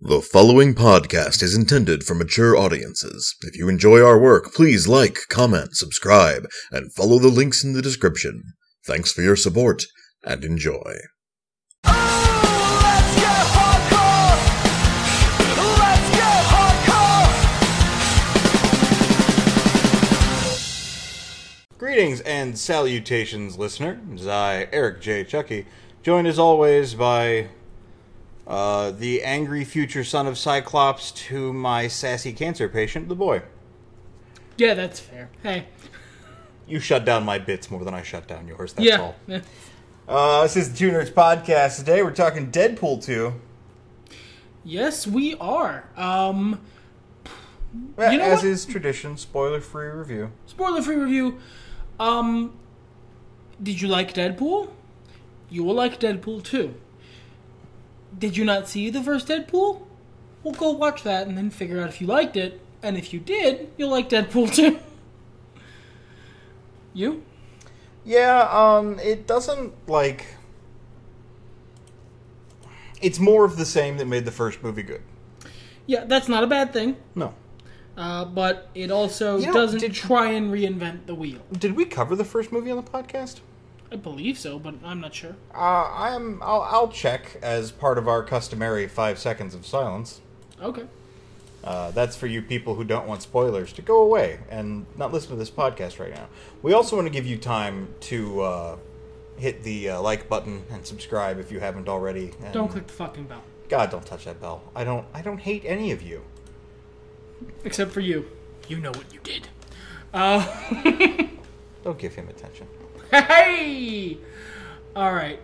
The following podcast is intended for mature audiences. If you enjoy our work, please like, comment, subscribe, and follow the links in the description. Thanks for your support, and enjoy. Greetings and salutations, listener. It's I, Eric J. Chucci, joined as always by the angry future son of Cyclops to my sassy cancer patient, the boy. Yeah, that's fair. Hey. You shut down my bits more than I shut down yours, that's all. Yeah. This is the Two Nerds Podcast. Today we're talking Deadpool 2. Yes, we are. As is tradition, spoiler-free review. Spoiler-free review. Did you like Deadpool? You will like Deadpool 2. Did you not see the first Deadpool? Well, go watch that and then figure out if you liked it. And if you did, you'll like Deadpool 2. You? Yeah, it doesn't, it's more of the same that made the first movie good. Yeah, that's not a bad thing. No. But it also doesn't try and reinvent the wheel. Did we cover the first movie on the podcast? I believe so, but I'm not sure. I'll check as part of our customary 5 seconds of silence. Okay. That's for you people who don't want spoilers to go away and not listen to this podcast right now. We also want to give you time to hit the like button and subscribe if you haven't already. And don't click the fucking bell. God, don't touch that bell. I don't hate any of you. Except for you. You know what you did. Don't give him attention. Hey! Alright,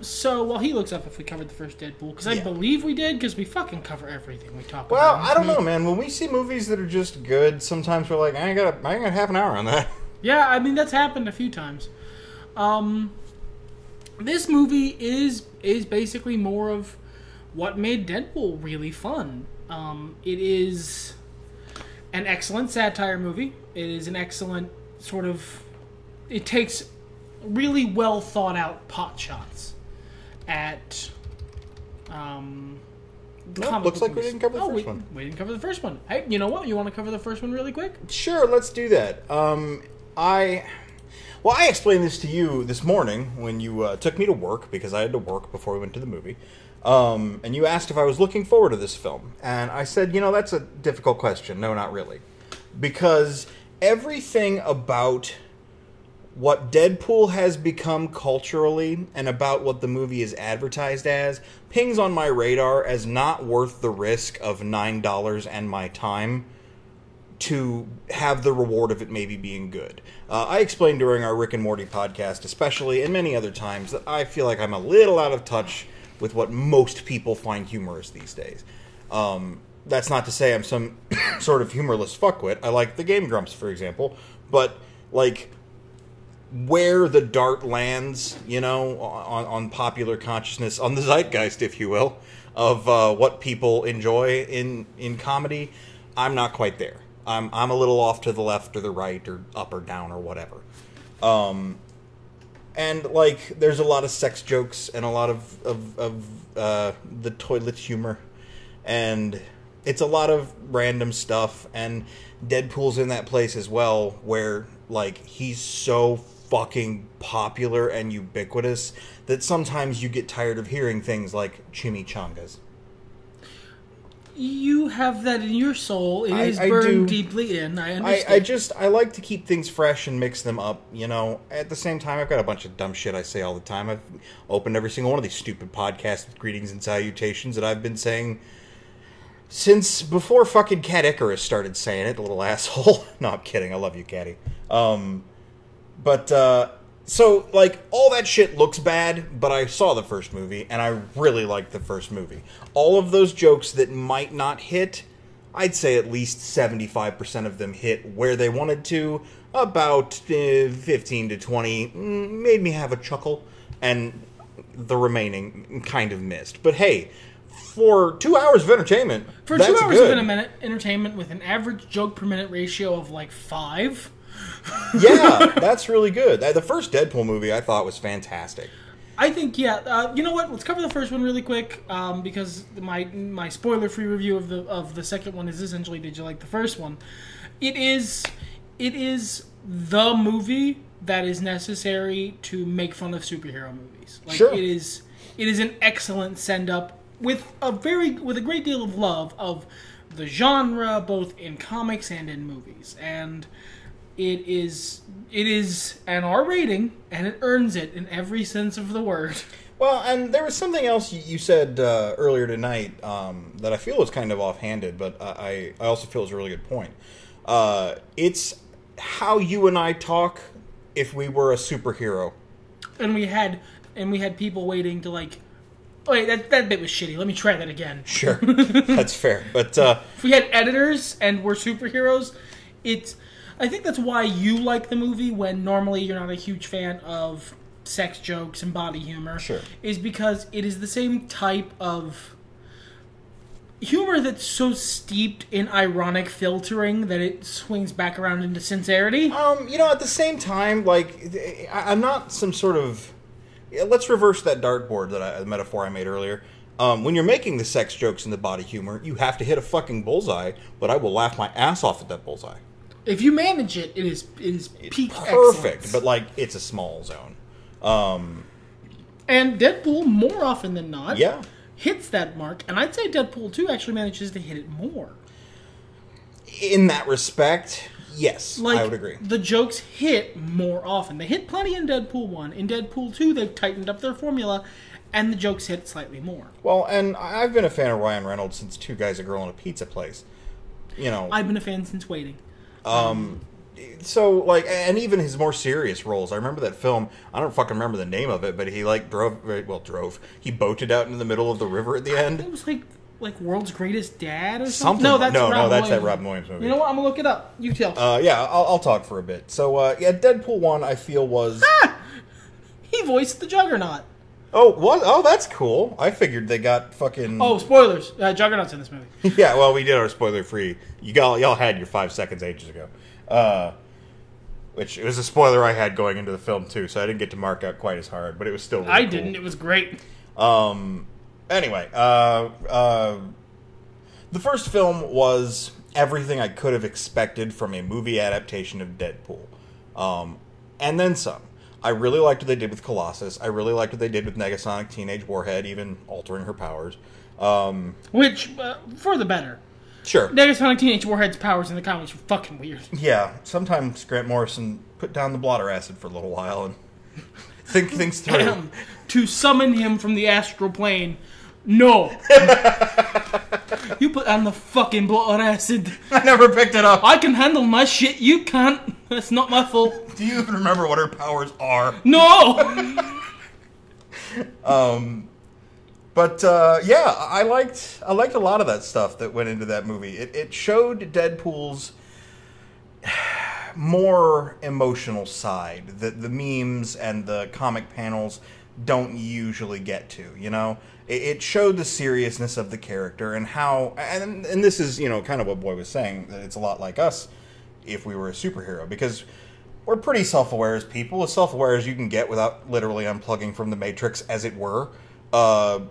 so while he looks up if we covered the first Deadpool, because I believe we did, because we fucking cover everything we talk about. Well, I don't know, man. When we see movies that are just good, sometimes we're like, I ain't got half an hour on that. Yeah, I mean, that's happened a few times. This movie is basically more of what made Deadpool really fun. It is an excellent satire movie. It is an excellent sort of... It takes really well thought out pot shots at looks like we didn't cover the first one. We didn't cover the first one. Hey, you know what? You want to cover the first one really quick? Sure, let's do that. I explained this to you this morning when you took me to work, because I had to work before we went to the movie. And you asked if I was looking forward to this film. And I said, that's a difficult question. No, not really. Because everything about what Deadpool has become culturally and about what the movie is advertised as pings on my radar as not worth the risk of $9 and my time to have the reward of it maybe being good. I explained during our Rick and Morty podcast, especially, and many other times, that I feel like I'm a little out of touch with what most people find humorous these days. That's not to say I'm some sort of humorless fuckwit. I like the Game Grumps, for example, but, where the dart lands, on popular consciousness, on the zeitgeist, if you will, of what people enjoy in comedy, I'm not quite there. I'm a little off to the left or the right or up or down or whatever. And, there's a lot of sex jokes and a lot of the toilet humor. And it's a lot of random stuff. And Deadpool's in that place as well where, he's so fucking popular and ubiquitous that sometimes you get tired of hearing things like chimichangas. You have that in your soul. It is burned deeply in. I understand. I like to keep things fresh and mix them up, At the same time, I've got a bunch of dumb shit I say all the time. I've opened every single one of these stupid podcasts with greetings and salutations that I've been saying since before fucking Cat Icarus started saying it, the little asshole. No, I'm kidding. I love you, Catty. So, all that shit looks bad, but I saw the first movie, and I really liked the first movie. All of those jokes that might not hit, I'd say at least 75% of them hit where they wanted to. About 15 to 20 made me have a chuckle, and the remaining kind of missed. But hey, for 2 hours of entertainment, for that's 2 hours good. of entertainment with an average joke per minute ratio of 5... Yeah, that's really good. The first Deadpool movie I thought was fantastic. I think, yeah. You know what? Let's cover the first one really quick, because my spoiler-free review of the second one is essentially, did you like the first one? It is the movie that is necessary to make fun of superhero movies. Like, sure. It is an excellent send-up with a great deal of love of the genre, both in comics and in movies, and it is an R rating, and it earns it in every sense of the word. Well, and there was something else you said earlier tonight that I feel was kind of offhanded, but I also feel is a really good point. It's how you and I talk if we were a superhero. And we had people waiting to like, wait, that bit was shitty. Let me try that again. Sure, that's fair. But if we had editors and we're superheroes, I think that's why you like the movie when normally you're not a huge fan of sex jokes and body humor. Sure. Is because it is the same type of humor that's so steeped in ironic filtering that it swings back around into sincerity. At the same time, like, I'm not some sort of... Let's reverse that dartboard, the metaphor I made earlier. When you're making the sex jokes and the body humor, you have to hit a fucking bullseye, but I will laugh my ass off at that bullseye. If you manage it, it is peak perfect, excellence. but like it's a small zone. And Deadpool, more often than not, yeah, hits that mark, and I'd say Deadpool 2 actually manages to hit it more. In that respect, yes, like, I would agree. The jokes hit more often. They hit plenty in Deadpool 1. In Deadpool 2, they've tightened up their formula, and the jokes hit slightly more. Well, and I've been a fan of Ryan Reynolds since Two Guys, a Girl, and a Pizza Place. I've been a fan since Waiting. So, like, and even his more serious roles. I remember that film, I don't fucking remember the name of it, but he, like, he boated out into the middle of the river at the end. It was like World's Greatest Dad or something. No, that's that Robin Williams movie. You know what? I'm gonna look it up. You tell. I'll talk for a bit. So, Deadpool 1, I feel was... He voiced the Juggernaut. Oh, what? Oh, that's cool. I figured they got fucking... Oh, spoilers. Juggernaut's in this movie. Yeah, well, we did our spoiler-free. Y'all had your 5 seconds ages ago. Which it was a spoiler I had going into the film, too, so I didn't get to mark out quite as hard, but it was still really I cool. didn't. It was great. Anyway, the first film was everything I could have expected from a movie adaptation of Deadpool. And then some. I really liked what they did with Colossus. I really liked what they did with Negasonic Teenage Warhead, even altering her powers. Which, for the better. Sure. Negasonic Teenage Warhead's powers in the comics were fucking weird. Yeah, sometimes Grant Morrison put down the blotter acid for a little while and think things through. To summon him from the astral plane. No. You put on the fucking blotter acid. I never picked it up. I can handle my shit. You can't. That's not my fault. Do you even remember what her powers are? No. I liked a lot of that stuff that went into that movie. It showed Deadpool's more emotional side that the memes and the comic panels don't usually get to, It showed the seriousness of the character and how, and this is, kind of what Boy was saying, that it's a lot like us if we were a superhero, because we're pretty self-aware as people, as self-aware as you can get without literally unplugging from the Matrix, as it were. So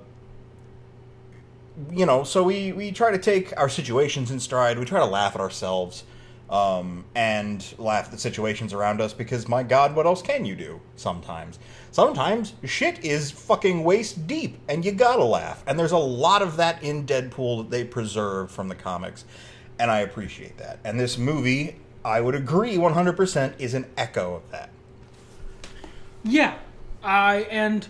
we try to take our situations in stride, we try to laugh at ourselves, and laugh at the situations around us, because, my God, what else can you do sometimes? Sometimes shit is fucking waist deep, and you gotta laugh. And there's a lot of that in Deadpool that they preserved from the comics, and I appreciate that. And this movie, I would agree 100%, is an echo of that. Yeah. I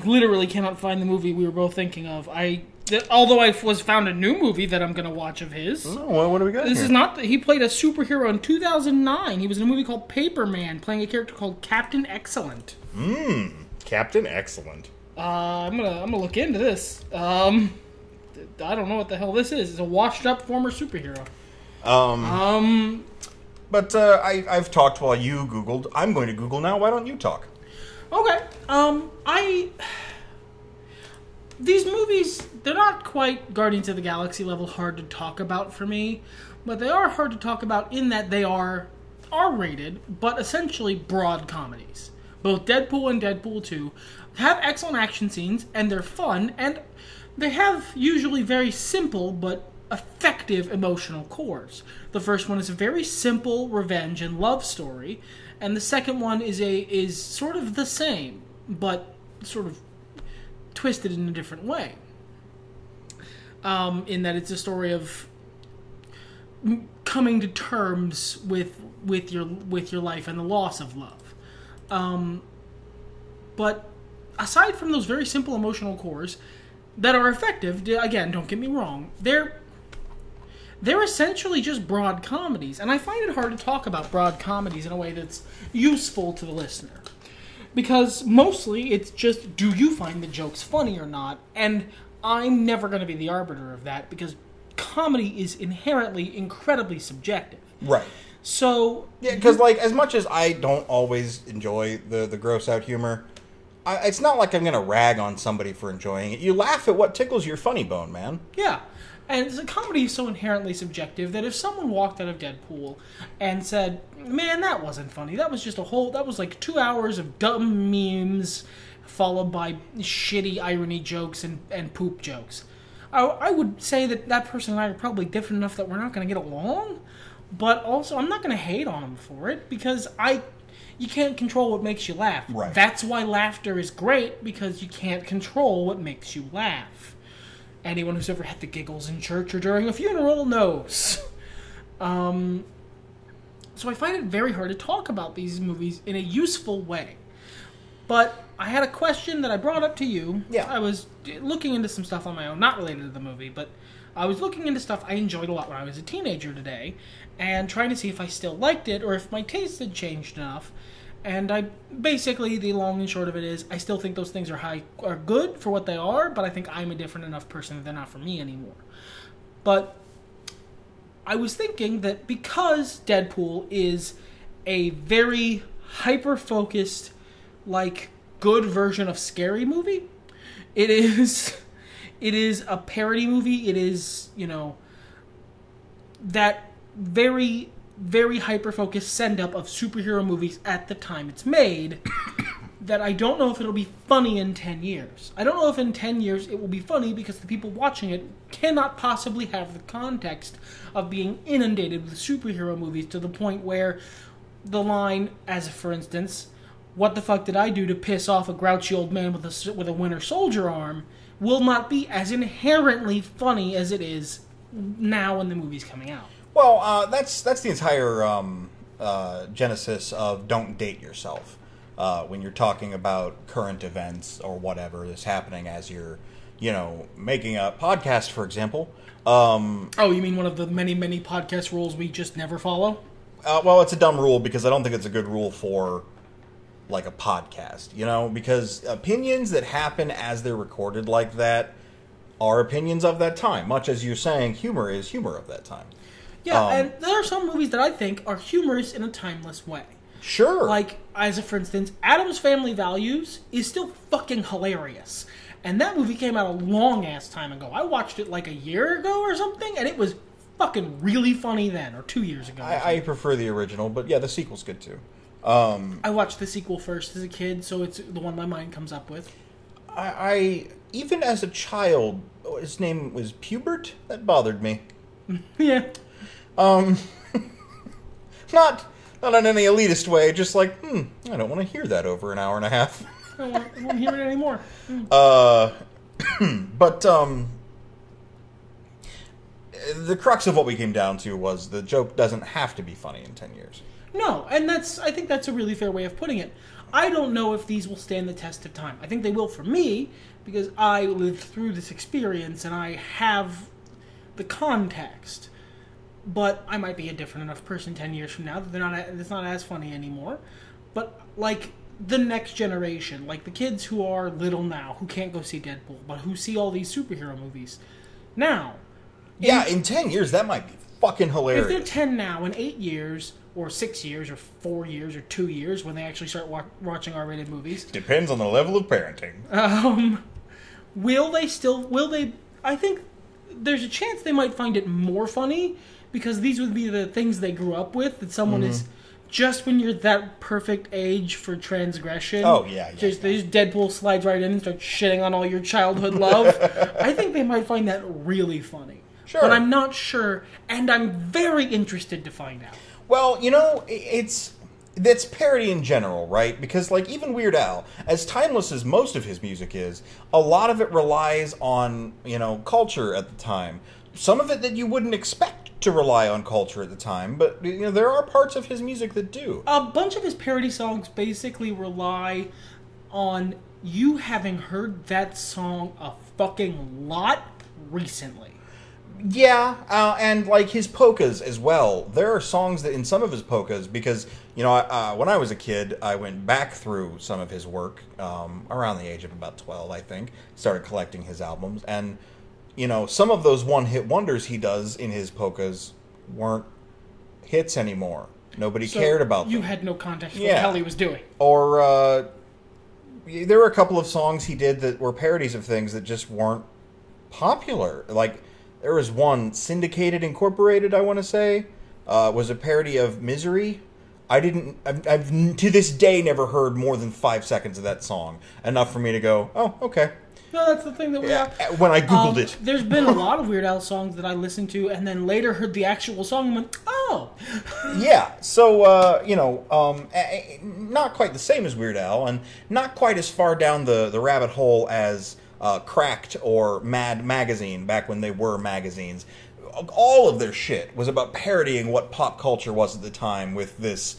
literally cannot find the movie we were both thinking of. Although I found a new movie that I'm going to watch of his. Oh, what do we got This here? is not... He played a superhero in 2009. He was in a movie called Paperman, playing a character called Captain Excellent. Captain Excellent. I'm gonna look into this. I don't know what the hell this is. It's a washed-up former superhero. But I've talked while you Googled. I'm going to Google now. Why don't you talk? Okay. These movies, they're not quite Guardians of the Galaxy level hard to talk about for me, but they are hard to talk about in that they are R-rated, but essentially broad comedies. both Deadpool and Deadpool 2, have excellent action scenes, and they're fun, and they have usually very simple but effective emotional cores. The first one is a very simple revenge and love story, and the second one is sort of the same, but sort of twisted in a different way. In that it's a story of coming to terms with your life and the loss of love. But aside from those very simple emotional cores that are effective, again, don't get me wrong, they're essentially just broad comedies, and I find it hard to talk about broad comedies in a way that's useful to the listener. Because mostly it's just, do you find the jokes funny or not? And I'm never going to be the arbiter of that, because comedy is inherently incredibly subjective. Right. So... Yeah, because, like, as much as I don't always enjoy the gross-out humor, it's not like I'm going to rag on somebody for enjoying it. You laugh at what tickles your funny bone, man. Yeah. And the comedy is so inherently subjective that if someone walked out of Deadpool and said, man, that wasn't funny, that was like 2 hours of dumb memes followed by shitty irony jokes and poop jokes, I would say that person and I are probably different enough that we're not going to get along, but also I'm not going to hate on him for it, because you can't control what makes you laugh. Right. That's why laughter is great, because you can't control what makes you laugh. Anyone who's ever had the giggles in church or during a funeral knows. So I find it very hard to talk about these movies in a useful way. But I had a question that I brought up to you. Yeah. I was looking into some stuff on my own, not related to the movie, but I was looking into stuff I enjoyed a lot when I was a teenager today, and trying to see if I still liked it or if my taste had changed enough. And basically, the long and short of it is, I still think those things are good for what they are, but I think I'm a different enough person that they're not for me anymore. But I was thinking that because Deadpool is a very hyper-focused, like, good version of Scary Movie, it is a parody movie. It is, that very... very hyper-focused send-up of superhero movies at the time it's made, that I don't know if it'll be funny in 10 years. I don't know if in 10 years it will be funny, because the people watching it cannot possibly have the context of being inundated with superhero movies to the point where the line, as for instance, what the fuck did I do to piss off a grouchy old man with a Winter Soldier arm, will not be as inherently funny as it is now when the movie's coming out. Well, that's the entire genesis of don't date yourself when you're talking about current events or whatever is happening as you're, making a podcast, for example. Oh, you mean one of the many, many podcast rules we just never follow? Well, it's a dumb rule because I don't think it's a good rule for, like, a podcast, because opinions that happen as they're recorded like that are opinions of that time, much as you're saying humor is humor of that time. Yeah, and there are some movies that I think are humorous in a timeless way. Sure. Like, for instance, Addams Family Values is still fucking hilarious. And that movie came out a long-ass time ago. I watched it like a year ago or something, and it was fucking really funny then, or 2 years ago. I prefer the original, but yeah, the sequel's good too. I watched the sequel first as a kid, so it's the one my mind comes up with. I even as a child, his name was Pubert? That bothered me. Yeah. Not in any elitist way, just like, I don't want to hear that over an hour and a half. I won't hear it anymore. But, the crux of what we came down to was the joke doesn't have to be funny in 10 years. No, and I think that's a really fair way of putting it. I don't know if these will stand the test of time. I think they will for me, because I lived through this experience and I have the context. But I might be a different enough person 10 years from now that it's not as funny anymore. But, like, the next generation, like the kids who are little now, who can't go see Deadpool, but who see all these superhero movies now. Yeah, in 10 years, that might be fucking hilarious. If they're 10 now, in 8 years, or 6 years, or 4 years, or 2 years, when they actually start watching R-rated movies. Depends on the level of parenting. Will they, I think there's a chance they might find it more funny, because these would be the things they grew up with, that someone is just when you're that perfect age for transgression. Oh, yeah. Just Deadpool slides right in and starts shitting on all your childhood love. I think they might find that really funny. Sure. But I'm not sure, and I'm very interested to find out. Well, that's parody in general, right? Because, like, even Weird Al, as timeless as most of his music is, a lot of it relies on, culture at the time. Some of it that you wouldn't expect to rely on culture at the time, but, there are parts of his music that do. A bunch of his parody songs basically rely on you having heard that song a fucking lot recently. Yeah, and like his polkas as well. There are songs that in some of his polkas, because when I was a kid, I went back through some of his work around the age of about 12, I think. Started collecting his albums, and some of those one-hit wonders he does in his polkas weren't hits anymore. Nobody cared about them. You had no context for what the hell he was doing. Or there were a couple of songs he did that were parodies of things that just weren't popular, like. There was one, Syndicated Incorporated, I want to say, was a parody of Misery. I've to this day never heard more than 5 seconds of that song. Enough for me to go, oh, okay. No, that's the thing that we have. When I Googled it. There's been a lot of Weird Al songs that I listened to and then later heard the actual song and went, oh. Yeah, so, not quite the same as Weird Al, and not quite as far down the rabbit hole as... Cracked or Mad Magazine, back when they were magazines. All of their shit was about parodying what pop culture was at the time with this,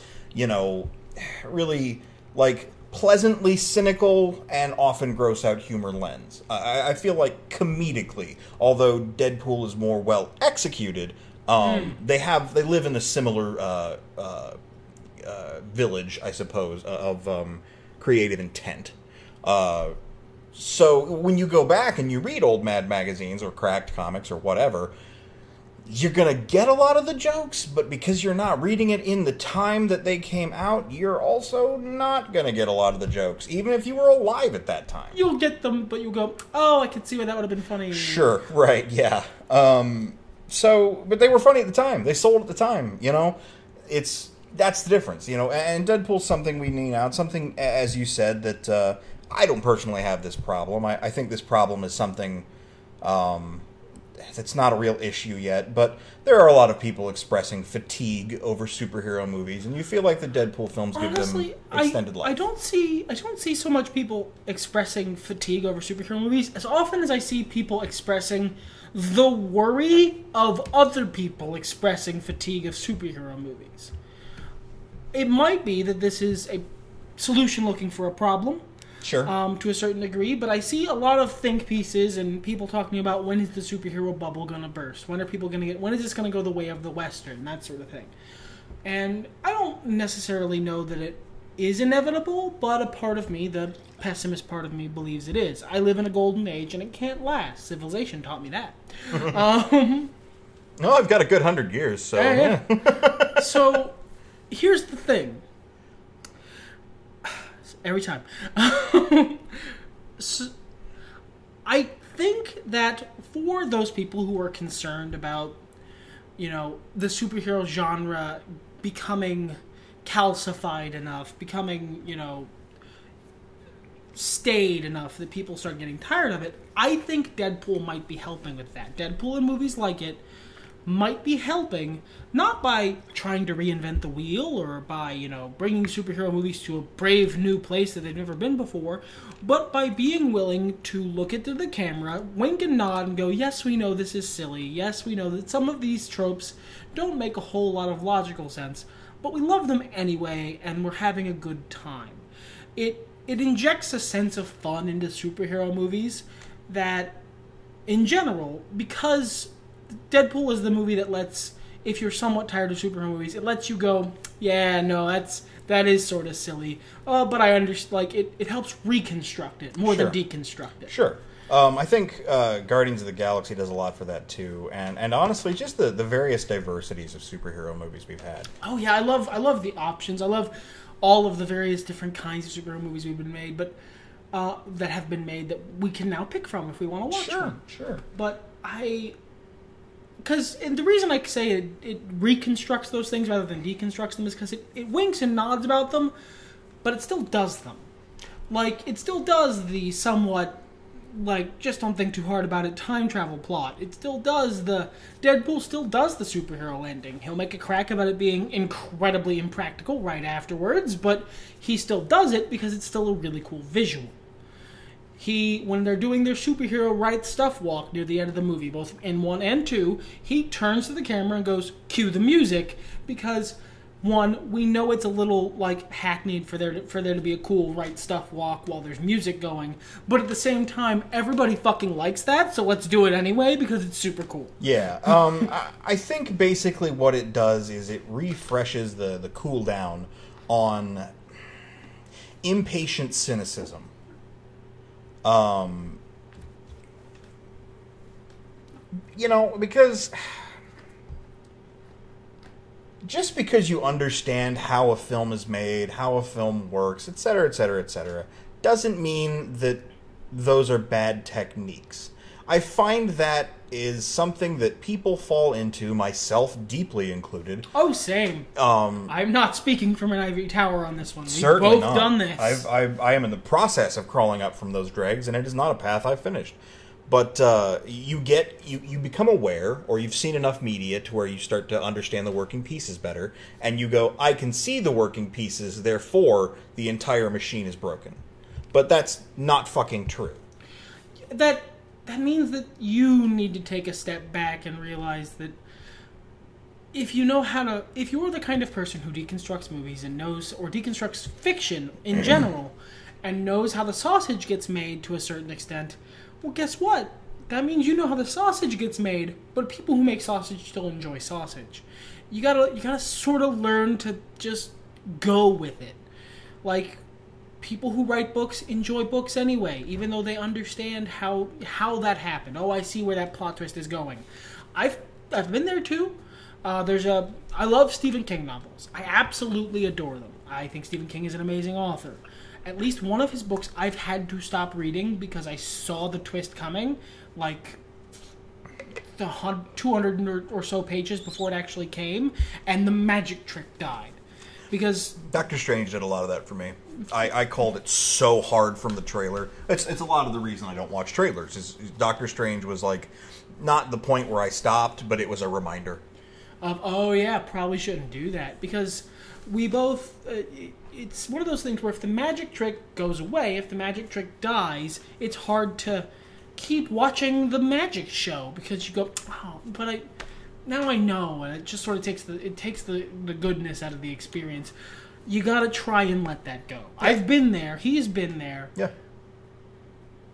really, like, pleasantly cynical and often gross-out humor lens. I feel like comedically, although Deadpool is more well-executed, they live in a similar village, I suppose, of creative intent. So when you go back and you read old Mad magazines or Cracked comics or whatever, you're going to get a lot of the jokes, but because you're not reading it in the time that they came out, you're also not going to get a lot of the jokes, even if you were alive at that time. You'll get them, but you'll go, oh, I could see why that would have been funny. Sure, right, yeah. But they were funny at the time. They sold at the time, That's the difference, and Deadpool's something we need out, something, as you said, that... I don't personally have this problem. I think this problem is something that's not a real issue yet, but there are a lot of people expressing fatigue over superhero movies, and you feel like the Deadpool films give them extended life. I don't see so much people expressing fatigue over superhero movies as often as I see people expressing the worry of other people expressing fatigue of superhero movies. It might be that this is a solution looking for a problem. Sure. To a certain degree, but I see a lot of think pieces and people talking about when is the superhero bubble going to burst? When is this going to go the way of the Western? That sort of thing. And I don't necessarily know that it is inevitable, but a part of me, the pessimist part of me, believes it is. I live in a golden age and it can't last. Civilization taught me that. No, I've got a good 100 years, so... Yeah. So, here's the thing. Every time. So, I think that for those people who are concerned about, the superhero genre becoming calcified enough, becoming, staid enough that people start getting tired of it, I think Deadpool might be helping with that. Deadpool and movies like it might be helping, not by trying to reinvent the wheel or by, bringing superhero movies to a brave new place that they've never been before, but by being willing to look into the camera, wink and nod and go, yes, we know this is silly. Yes, we know that some of these tropes don't make a whole lot of logical sense, but we love them anyway, and we're having a good time. It injects a sense of fun into superhero movies that, in general, because Deadpool is the movie that lets, if you're somewhat tired of superhero movies, it lets you go, yeah, no, that is sort of silly. But I understand, it helps reconstruct it more than deconstruct it. Sure. I think Guardians of the Galaxy does a lot for that too, and honestly, just the various diversities of superhero movies we've had. Oh yeah, I love the options. I love all of the various different kinds of superhero movies we've been made, but that have been made that we can now pick from if we want to watch them. Sure. But because the reason I say it reconstructs those things rather than deconstructs them is because it winks and nods about them, but it still does them. Like, it still does the somewhat, like, just don't think too hard about it time travel plot. It still does Deadpool still does the superhero ending. He'll make a crack about it being incredibly impractical right afterwards, but he still does it because it's still a really cool visual. When they're doing their superhero right stuff walk near the end of the movie, both in 1 and 2, he turns to the camera and goes, cue the music, because, one, we know it's a little, like, hackneyed for there to be a cool right stuff walk while there's music going, but at the same time, everybody fucking likes that, so let's do it anyway, because it's super cool. Yeah, I think basically what it does is it refreshes the cool down on impatient cynicism. You know, because just because you understand how a film is made, how a film works, etc., etc., etc., doesn't mean that those are bad techniques. I find that is something that people fall into, myself deeply included. Oh, same. I'm not speaking from an ivory tower on this one. We've certainly both not. done this. I am in the process of crawling up from those dregs, and it is not a path I've finished. But you become aware, or you've seen enough media to where you start to understand the working pieces better, and you go, I can see the working pieces, therefore the entire machine is broken. But that's not fucking true. That means that you need to take a step back and realize that if you're the kind of person who deconstructs movies and knows, or deconstructs fiction in general, and knows how the sausage gets made to a certain extent, well, guess what? That means you know how the sausage gets made, but people who make sausage still enjoy sausage. You gotta sort of learn to just go with it. Like, people who write books enjoy books anyway, even though they understand how that happened. Oh, I see where that plot twist is going. I've been there too. I love Stephen King novels. I absolutely adore them. I think Stephen King is an amazing author. At least one of his books I've had to stop reading because I saw the twist coming, like the 200 or so pages before it actually came, and the magic trick died. Because Doctor Strange did a lot of that for me. I called it so hard from the trailer. It's a lot of the reason I don't watch trailers. Doctor Strange was like not the point where I stopped, but it was a reminder. Oh yeah, probably shouldn't do that, because we both... it's one of those things where if the magic trick goes away, if the magic trick dies, it's hard to keep watching the magic show, because you go, oh, but now I know, and it just sort of takes the goodness out of the experience. You gotta try and let that go. Yeah. I've been there. He's been there. Yeah.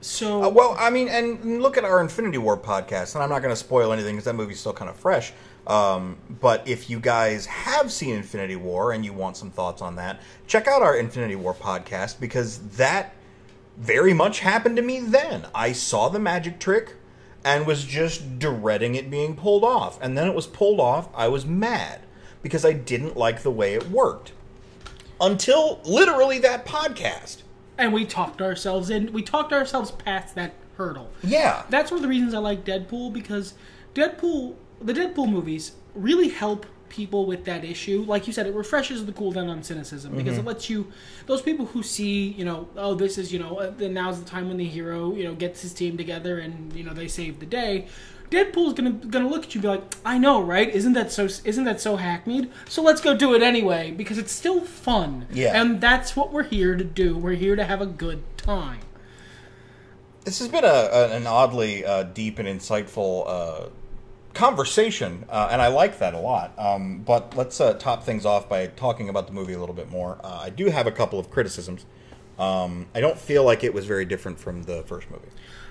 So well, I mean, and look at our Infinity War podcast, and I'm not going to spoil anything because that movie's still kind of fresh. But if you guys have seen Infinity War and you want some thoughts on that, check out our Infinity War podcast, because that very much happened to me then. I saw the magic trick and was just dreading it being pulled off. And then it was pulled off. I was mad because I didn't like the way it worked. Until literally that podcast. And we talked ourselves past that hurdle. Yeah. That's one of the reasons I like Deadpool, because the Deadpool movies really help people with that issue. Like you said, it refreshes the cooldown on cynicism, because it lets you, those people who see, oh, this is, now's the time when the hero, gets his team together and, they save the day. Deadpool's gonna look at you and be like, I know, right? Isn't that so hackneyed? So let's go do it anyway, because it's still fun. Yeah. And that's what we're here to do. We're here to have a good time. This has been an oddly deep and insightful conversation, and I like that a lot. But let's top things off by talking about the movie a little bit more. I do have a couple of criticisms. I don't feel like it was very different from the first movie.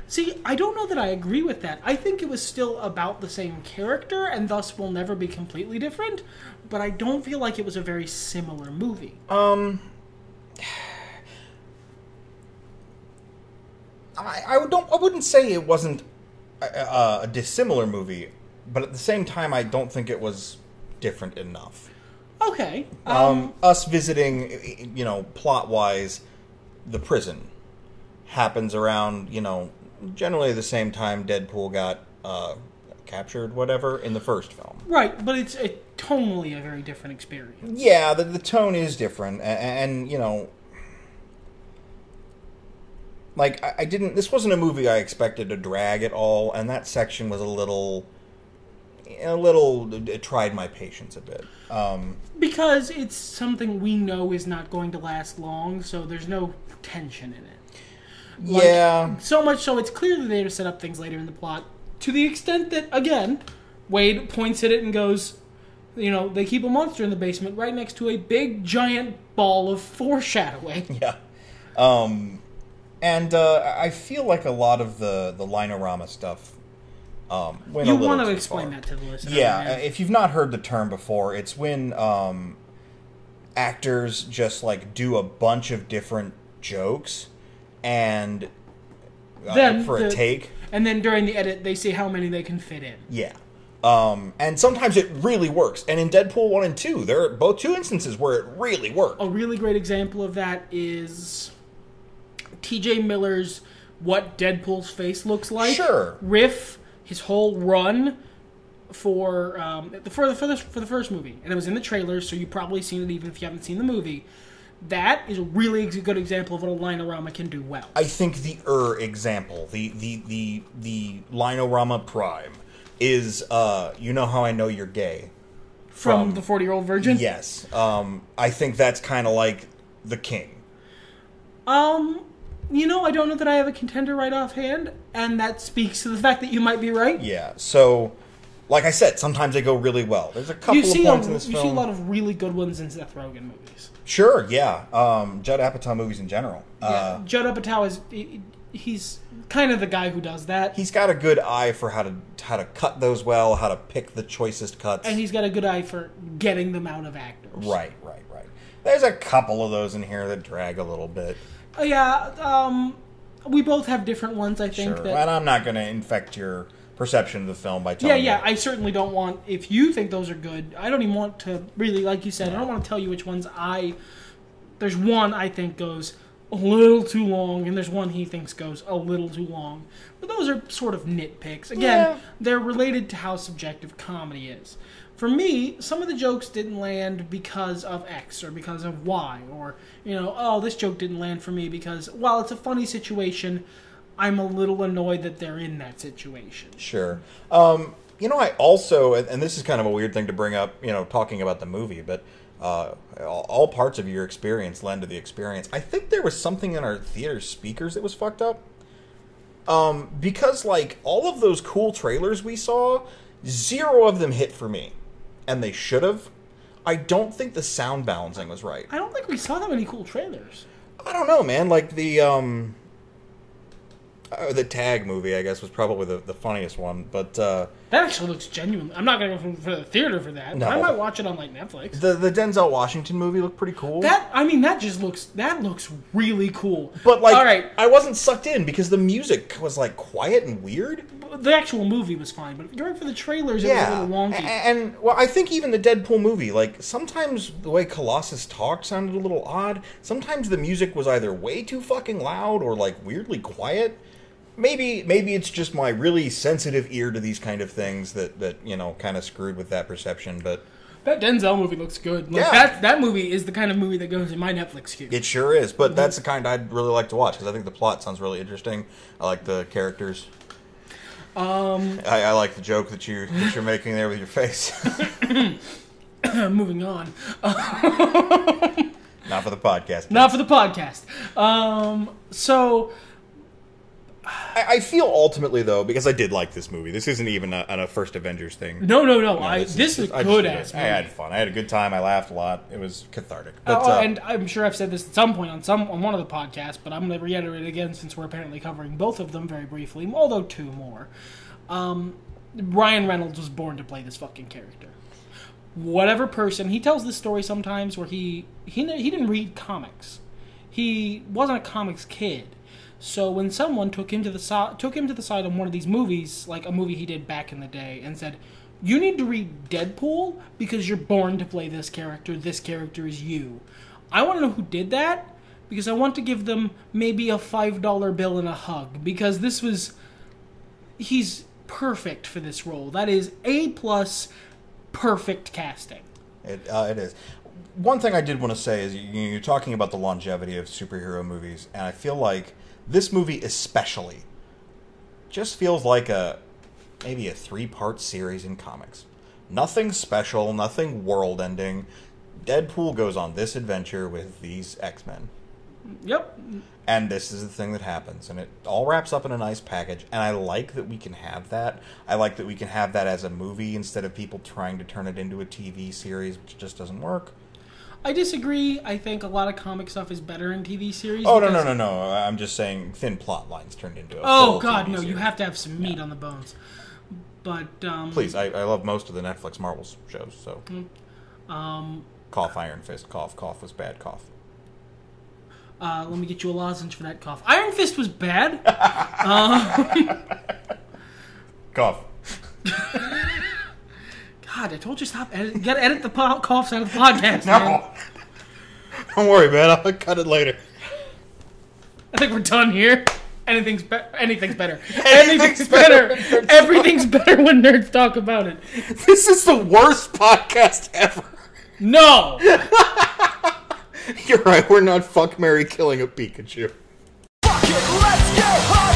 See, I don't know that I agree with that. I think it was still about the same character, and thus will never be completely different, but I don't feel like it was a very similar movie. I wouldn't say it wasn't a dissimilar movie, but at the same time, I don't think it was different enough. Okay. Us visiting, plot-wise, the prison happens around, generally the same time Deadpool got captured whatever in the first film. Right, but it's tonally a very different experience. Yeah, the tone is different, and you know, like I didn't. This wasn't a movie I expected to drag at all, and that section was a little. It tried my patience a bit. Because it's something we know is not going to last long, so there's no tension in it. Like, yeah. So much so it's clearly there to set up things later in the plot, to the extent that, again, Wade points at it and goes, you know, they keep a monster in the basement right next to a big, giant ball of foreshadowing. Yeah. And I feel like a lot of the Linorama stuff went You a little want to too explain far. that to the listener. Yeah, man. if you've not heard the term before, it's when actors just like do a bunch of different jokes and Then for a take. And then during the edit, they see how many they can fit in. Yeah. And sometimes it really works. And in Deadpool 1 and 2, there are both two instances where it really worked. A really great example of that is T.J. Miller's What Deadpool's Face Looks Like. Sure. Riff, his whole run for the first movie. And it was in the trailer, so you've probably seen it even if you haven't seen the movie. That is a really good example of what a Linorama can do well. I think the example, the Linorama Prime, is You Know How I Know You're Gay. From the 40-Year-Old Virgin? Yes. I think that's kind of like the king. You know, I don't know that I have a contender right offhand, and that speaks to the fact that you might be right. Yeah, so, like I said, sometimes they go really well. There's a couple of points in this film. You see a lot of really good ones in Seth Rogen movies. Sure, yeah. Judd Apatow movies in general. Yeah, Judd Apatow is... He's kind of the guy who does that. He's got a good eye for how to cut those well, how to pick the choicest cuts. And he's got a good eye for getting them out of actors. Right. There's a couple of those in here that drag a little bit. Yeah, we both have different ones, I think. Sure, and I'm not going to infect your perception of the film by telling you. Yeah, I certainly don't want... If you think those are good, I don't even want to really, like you said, I don't want to tell you which ones There's one I think goes a little too long, and there's one he thinks goes a little too long. But those are sort of nitpicks. Again, they're related to how subjective comedy is. For me, some of the jokes didn't land because of X or because of Y, or, this joke didn't land for me because, while it's a funny situation, I'm a little annoyed that they're in that situation. Sure. I also, and this is kind of a weird thing to bring up, talking about the movie, but all parts of your experience lend to the experience. I think there was something in our theater speakers that was fucked up. Because, all of those cool trailers we saw, 0 of them hit for me. And they should have. I don't think the sound balancing was right. I don't think we saw that many cool trailers. I don't know, man. The Tag movie, I guess, was probably the funniest one, but that actually looks genuine. I'm not going to go for the theater for that. No. I might watch it on Netflix. The Denzel Washington movie looked pretty cool. That looks really cool. But all right, I wasn't sucked in because the music was quiet and weird. The actual movie was fine, but during for the trailers, it was a little wonky. And I think even the Deadpool movie, sometimes the way Colossus talked sounded a little odd. Sometimes the music was either way too fucking loud or weirdly quiet. Maybe it's just my really sensitive ear to these kind of things that kind of screwed with that perception, but that Denzel movie looks good. That movie is the kind of movie that goes in my Netflix queue. It sure is, but that's the kind I'd really like to watch because I think the plot sounds really interesting. I like the characters. I like the joke that you're making there with your face. Moving on. Not for the podcast. Not for the podcast. So I feel ultimately, though, because I did like this movie. This isn't even a first Avengers thing. No. This is a good-ass movie. I had fun. I had a good time. I laughed a lot. It was cathartic. But, and I'm sure I've said this at some point on one of the podcasts, but I'm going to reiterate it again since we're apparently covering both of them very briefly, although 2 more. Ryan Reynolds was born to play this fucking character. Whatever person... He tells this story sometimes where he didn't read comics. He wasn't a comics kid. So when someone took him to the side on one of these movies, like a movie he did back in the day, and said, "You need to read Deadpool because you're born to play this character. This character is you." I want to know who did that because I want to give them maybe a $5 bill and a hug because this was... perfect for this role. That is A+, perfect casting. It is. One thing I did want to say is you're talking about the longevity of superhero movies, and I feel like this movie especially just feels like maybe a 3-part series in comics. Nothing special, nothing world-ending. Deadpool goes on this adventure with these X-Men. Yep. And this is the thing that happens, and it all wraps up in a nice package, and I like that we can have that. I like that we can have that as a movie instead of people trying to turn it into a TV series, which just doesn't work. I disagree. I think a lot of comic stuff is better in TV series. Oh, no. I'm just saying thin plot lines turned into a Oh, God, TV no. series. You have to have some meat on the bones. But, Please, I love most of the Netflix Marvel shows, so... Cough, Iron Fist, cough was bad, cough. Let me get you a lozenge for that cough. Iron Fist was bad. Cough. God, I told you stop. You gotta edit the coughs out of the podcast, No. man. Don't worry, man. I'll cut it later. I think we're done here. Anything's better. Anything's better. Everything's better when nerds talk about it. This is the worst podcast ever. No! You're right. We're not fuck, marry, killing a Pikachu. Fuck it, let's get high.